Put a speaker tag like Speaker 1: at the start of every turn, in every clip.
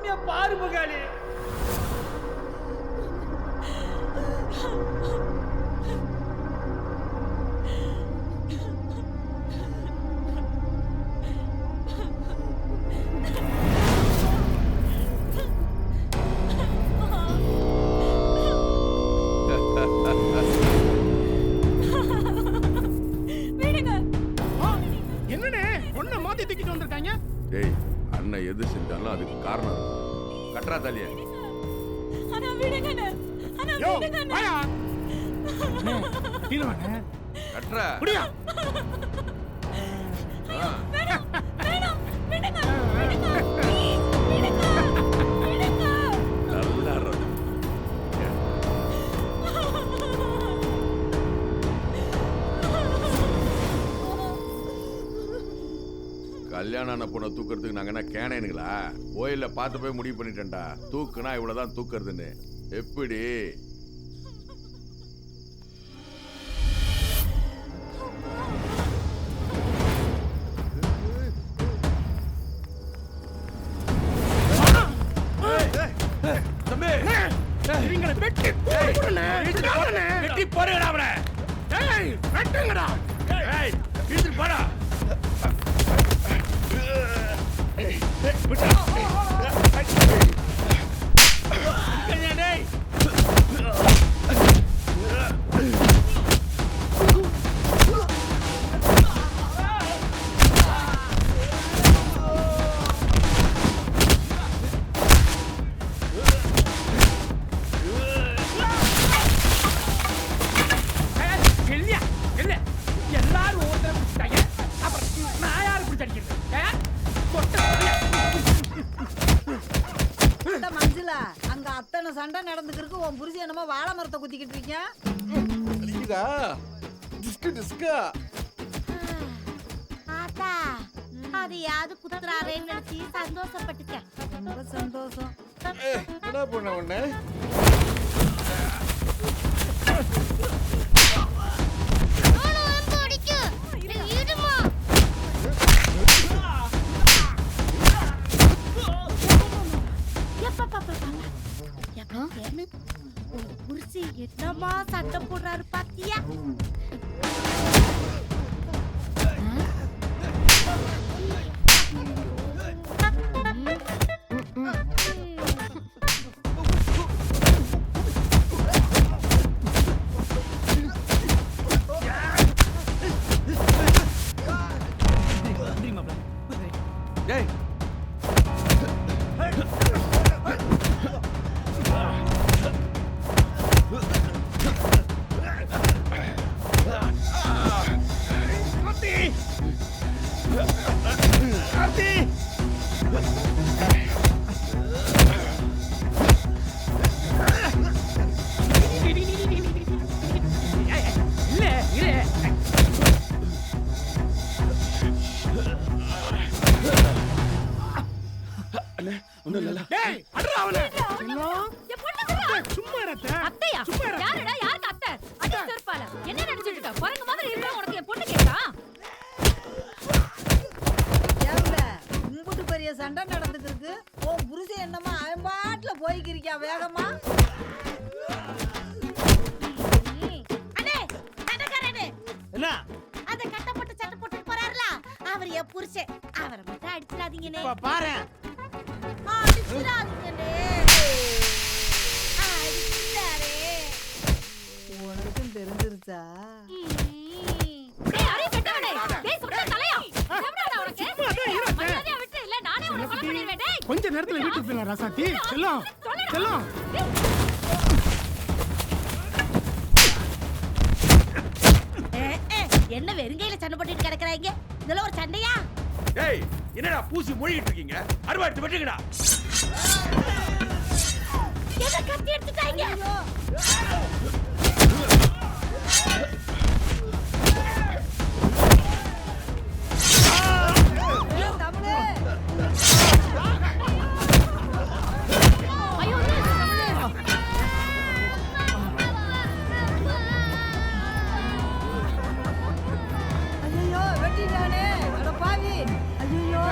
Speaker 1: பொறுமையா பாரு பகாலி.
Speaker 2: என்னனே ஒண்ணு மாத்தி தூக்கிட்டு வந்திருக்காங்க.
Speaker 3: டேய் அண்ணன் எது செஞ்சாலும் அதுக்கு காரணம் இருக்கும். கட்றா தாலிய.
Speaker 4: அண்ணா விடுங்கண்ணே. அண்ணா
Speaker 2: யோ
Speaker 4: விடுங்கண்ணே.
Speaker 2: வாயா. கீழ வாங்க.
Speaker 3: கட்றா.
Speaker 2: புடியா.
Speaker 4: வேணாம் வேணாம் விடுங்க விடுங்க ப்ளீஸ் விடுங்க விடுங்க.
Speaker 3: நல்லா இருக்கு. கல்யாணம் ஆன பொண்ணை தூக்குறதுக்கு நாங்க என்ன கேனேனுங்களா? கோயில்ல பார்த்து போய் முடிவு பண்ணிட்டேன்டா. தூக்குனா இவ்வளவுதான் தூக்குறதுன்னு. எப்படி
Speaker 2: இவங்களை வெட்டி போடுறேனே.
Speaker 1: வெட்டி போடுங்கடா அவனை.
Speaker 2: ஏய் வெட்டுங்கடா.
Speaker 1: ஏய் இழுத்து போடா. டேய் எல்லாரும் ஒருத்தர் பிடிச்சிட்டாங்க. அப்புறம் நான் யாரு பிடிச்சடிக்கிறது?
Speaker 5: மஞ்சுளா அங்க அத்தனை சண்டை நடந்துக்கிறதுக்கு உன் புருஷன் என்னமோ வாழை மரத்தை குத்திக்கிட்டு இருக்கீங்க.
Speaker 4: ஆத்தா அது யாது குத்துறாரேன்னு நினைச்சு சந்தோஷப்பட்டுட்டேன்.
Speaker 5: ரொம்ப சந்தோஷம்.
Speaker 3: என்ன பண்ண உடனே
Speaker 4: என்னமா சண்டை போடுறாரு பாத்தியா?
Speaker 3: டேய்
Speaker 2: டேய் அடடா அவனே.
Speaker 4: என் பொண்ணுங்கடா.
Speaker 2: சும்மா இருடா.
Speaker 4: அத்தையா?
Speaker 2: சும்மா இரு.
Speaker 4: யாருடா? யாருக்கு அத்தை? அடி செருப்பால. என்ன நினைச்சிட்டு இருக்க? குரங்கு மாதிரி இருக்க உனக்கு என் பொண்ணு கேட்டா?
Speaker 5: ஏங்க உம்புட்டு பெரிய சண்டை நடந்துக்கிறதுக்கு உன் புருஷன் என்னமா அயம்பாட்டுல போய்க்கிறியா வேகமா?
Speaker 4: அண்ணே, சண்டைக்காரனே.
Speaker 1: என்ன
Speaker 4: அந்த கட்டப்பட்டு சட்டை போட்டு போறாருல, அவர் என் புருஷன். அவரை மட்டும் அடிச்சிடாதீங்கண்ணே.
Speaker 1: இப்ப பாரு.
Speaker 4: அடிச்சிடாதீங்கண்ணே. அடிச்சிட்டாரே.
Speaker 5: உனக்கும் தெரிஞ்சிருச்சா?
Speaker 4: டேய் அரே கட்டவனே. டேய் சுத்த தலையா. எவ்வளவுடா உனக்கு?
Speaker 2: சும்மா தான் இருடா.
Speaker 4: மரியாதையா விட்டு இல்ல நானே உன்னை கொலை பண்ணிடுவேன். டேய்
Speaker 2: கொஞ்ச நேரத்துல வீட்டுக்கு போயிடலாம் ராசாத்தி. செல்லம் செல்லம்.
Speaker 4: என்ன வெறுங்கையில சண்டை போட்டுட்டு கிடக்குறாங்க? இதெல்லாம் ஒரு சண்டையா?
Speaker 1: டேய் என்னடா பூசி மொழிகிட்டு இருக்கீங்க? அருவா எடுத்து வெட்டுங்கடா.
Speaker 4: எதை கத்தி எடுத்துட்டாங்க?
Speaker 5: தமிழே
Speaker 4: ஐயோ
Speaker 5: ஐயோ வெட்டிட்டானே. அட பாவி. ஐயோ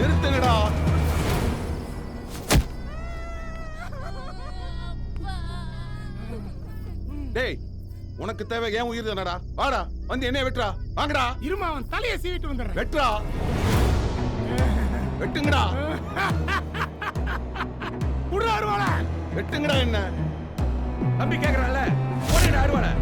Speaker 6: நிறுத்துங்கடா. டேய், உனக்கு தேவை ஏன் உயிர் தானடா? வாடா, வந்து என்னைய வெட்டுறா. வாங்கடா.
Speaker 2: இருமா அவன் தலையை சீவிட்டு வந்துடுறேன்.
Speaker 6: வெட்டுறா. வெட்டுங்கடா.
Speaker 2: குடு அருவாள.
Speaker 6: வெட்டுங்கடா என்ன.
Speaker 3: தம்பி கேக்குறான்ல, போடுடா அருவாளை.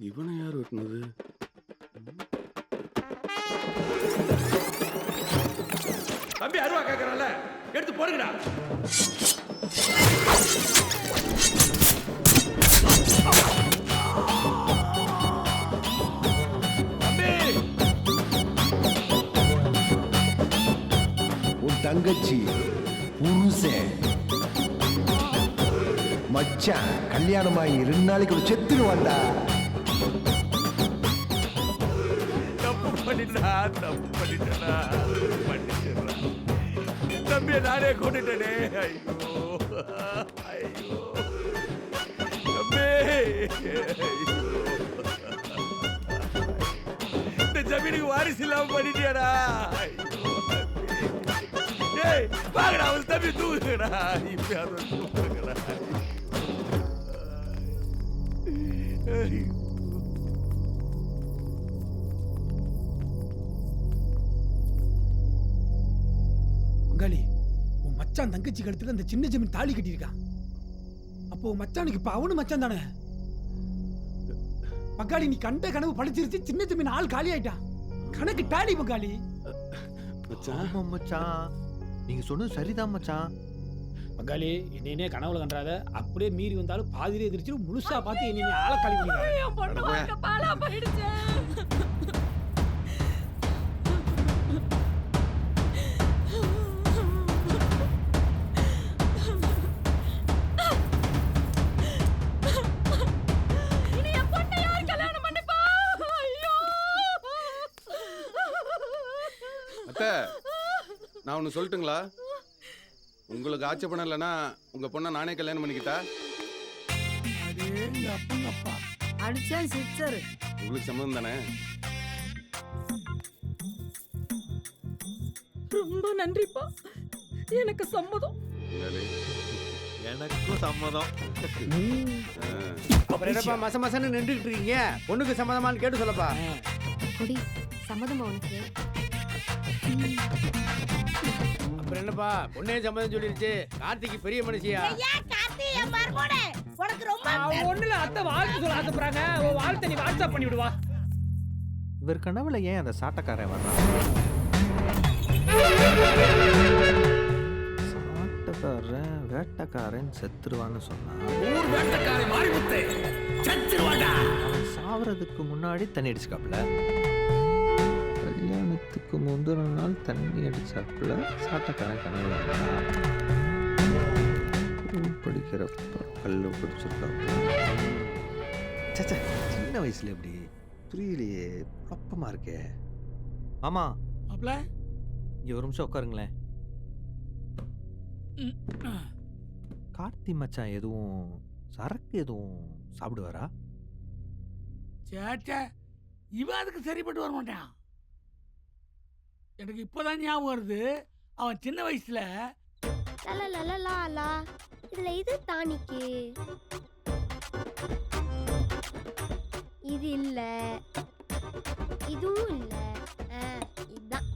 Speaker 6: இவனை யார் வெட்டினது?
Speaker 3: தம்பி அருவா கேக்குறான்ல, எடுத்து போடுங்கடா.
Speaker 7: உன் தங்கச்சி புருஷன் மச்சான் கல்யாணமாகி 2 நாளைக்கு ஒரு செத்துருவான்டா.
Speaker 3: தப்பு பண்ணிட்டா, தப்பு பண்ணிட்டா, பண்ணிட்டா. தம்பியை நானே கொண்டுட்டேனே. ஐயோ ஐயோ தம்பி, இந்த ஜமீனுக்கு வாரிசு இல்லாம பண்ணிட்டியாடா. டேய் வாங்கடா, அவன் தம்பி தூக்குங்கடா. இப்ப அதை தூக்குங்கடா.
Speaker 1: பங்காளி, உன் மச்சான் தங்கச்சி கழுத்துல அந்த சின்ன ஜமீன் தாலி கட்டியிருக்கான். அப்போ உன் மச்சானுக்கு இப்ப அவனு மச்சான் தானே? பங்காளி, நீ கண்ட கனவு பழிச்சிருச்சு. சின்ன ஜமீன் ஆள் காலி ஆயிட்டான். கணக்கு டாலி பங்காளி.
Speaker 8: ஆமா மச்சான், நீங்க சொன்னது சரிதான் மச்சான்.
Speaker 1: பங்காளி, என்னையே கனவுல கண்டாத. அப்படியே மீறி வந்தாலும் பாதிலே எதிர்த்து முழுசா பார்த்து என்னை ஆளை காலி பண்ணிடுறாங்க.
Speaker 6: அத்தை, நான் ஒன்று சொல்லட்டுங்களா? உங்களுக்கு ஆட்சேபணம் இல்லைன்னா உங்க பொண்ணை நானே கல்யாணம் பண்ணிக்கிட்டா?
Speaker 5: அடிச்சா சிக்ஸர்.
Speaker 6: உங்களுக்கு சம்மதம் தானே?
Speaker 9: ரொம்ப நன்றிப்பா, எனக்கு சம்மதம்.
Speaker 8: எனக்கும் சம்மதம்.
Speaker 10: அப்புறம் என்னப்பா மச மசன்னு நின்றுட்டு இருக்கீங்க? பொண்ணுக்கு சம்மதமான்னு கேட்டு சொல்லப்பா.
Speaker 9: குடி சம்மதமா உனக்கு?
Speaker 10: அப்புறம் என்னப்பா, பொண்ணே சம்மதம் சொல்லிருச்சு. கார்த்திக்கு பெரிய மனுஷியா?
Speaker 4: ஐயா கார்த்தி, என் மருமகனே, உனக்கு ரொம்ப
Speaker 1: ஒண்ணுல அத்தை வாழ்த்து சொல்ல ஆசைப்படுறாங்க. உன் வாழ்த்தை நீ வாட்ஸ்அப் பண்ணி விடுவா.
Speaker 8: இவர் கனவுல ஏன் அந்த சாட்டக்காரன் வர்றான்? சாட்டக்காரன் வேட்டக்காரன் செத்துருவான்னு சொன்னான்.
Speaker 1: ஊர் வேட்டக்காரன் மாரிமுத்து செத்துருவாடா.
Speaker 8: அவன் சாவறதுக்கு முன்னாடி தண்ணி அடிச்சுக்காப்புல, கல்யாணத்துக்கு முந்தின நாள் தண்ணி அடிச்சாப்புல. சாட்டக்காரன் கனவுல படிக்கிறப்ப கல்லு பிடிச்சிருக்காப்புல. சச்சா, சின்ன வயசுல எப்படி புரியலையே, குழப்பமா இருக்கே. ஆமா,
Speaker 1: அப்பல
Speaker 8: இங்க ஒரு நிமிஷம் உட்காருங்களேன். கார்த்தி மச்சான் எதுவும் சரக்கு எதுவும் சாப்பிடுவாரா?
Speaker 2: சேச்சே, இவன் அதுக்கு சரிப்பட்டு வர மாட்டான். எனக்கு இப்போதான் ஞாபகம் வருது, அவன் சின்ன வயசுல
Speaker 9: இதுல இது டானிக்கு, இது இல்ல, இதுவும் இல்ல, இதுதான்.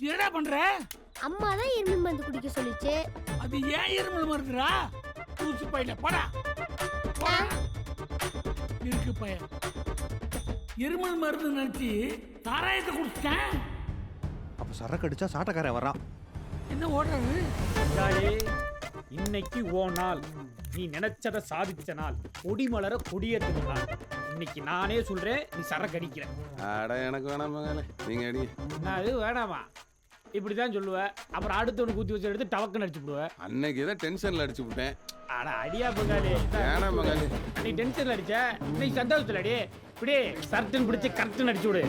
Speaker 2: என்னடா பண்ற?
Speaker 9: அம்மா தான் இரும்பு மருந்து குடிக்க சொல்லிச்சு.
Speaker 2: அது ஏன் இருமல் மருந்துடா? தூசு பையில போடா. இருக்கு பையன், இருமல் மருந்து நினைச்சு சாராயத்தை குடிச்சிட்டேன்.
Speaker 8: அப்ப சரக்கு அடிச்சா சாட்டக்காரன் வர்றான்.
Speaker 2: என்ன ஓடுறது?
Speaker 1: இன்னைக்கு ஓ நாள், நீ நினைச்சத சாதிச்ச நாள், கொடிமலர கொடியேற்ற நாள். இன்னைக்கு நானே சொல்றேன், நீ சரக்கு அடிக்கிற.
Speaker 6: அட எனக்கு வேணாம் மகளே, நீங்க அடி.
Speaker 1: அது வேணாமா? இப்படிதான் சொல்லுவ. அப்புறம் அடுத்தவனுக்கு ஊத்தி வச்சு எடுத்து டவக்குன்னு அடிச்சு விடுவ.
Speaker 6: அன்னைக்கு ஏதோ டென்ஷன்ல அடிச்சு விட்டேன்.
Speaker 1: அட அடியா பங்காளி.
Speaker 6: ஏனா மகாலி
Speaker 1: நீ டென்ஷன்ல அடிச்ச, நீ சந்தோஷத்துல அடி. இப்படி சர்ட்டுன்னு பிடிச்சி கரெக்ட்னு அடிச்சு விடு.